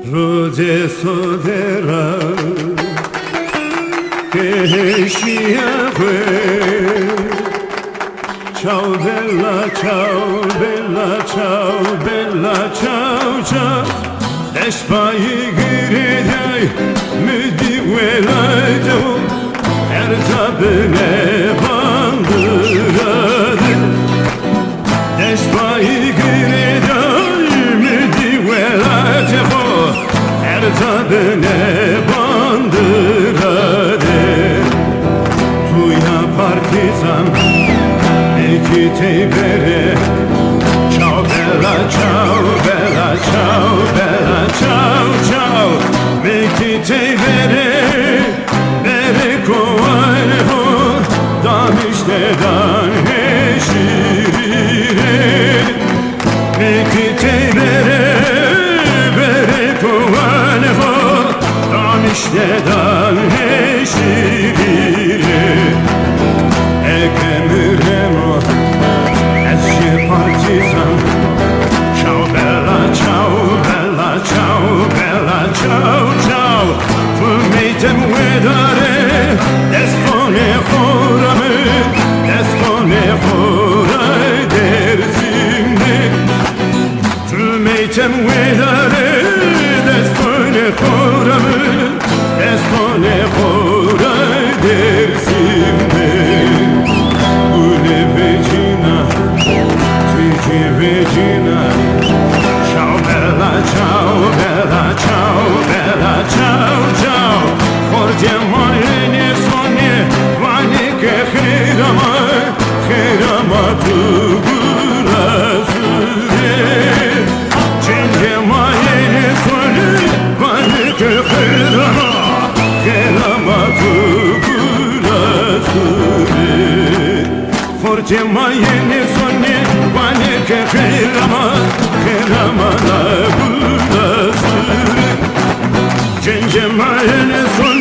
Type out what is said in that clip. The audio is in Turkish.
Roze sodera che sciacque. Ciao bella, ciao bella, ciao bella, ciao ciao. Espai giridai müdi velaydo her tabine bandıradı. Espai giridai müdi velaydo her tabine bandıradı. Tuya partizan iki teybere. Ciao bella, ciao bella, ciao bella, ciao ciao. Meki teybere bere kovane ho damişte dan heşirire. Meki teybere bere kovane ho damişte dan heşirire. Ekemüremo eski partizan. Ciao bella, ciao bella, ciao bella, ciao ciao. Fumeitem vedare destone horame, destone horay derzimde. Fumeitem vedare destone horame, destone horay derzimde. Ule vecina, tüke vecina. Ciao bella, ciao bella, ciao bella, ciao ciao. Forte mare sonne, vani che khirama tu burasure. Cenge mare sonne, vani che khirama tu burasure. Forte mare sonne, vani che khirama la burası. Cence mayene son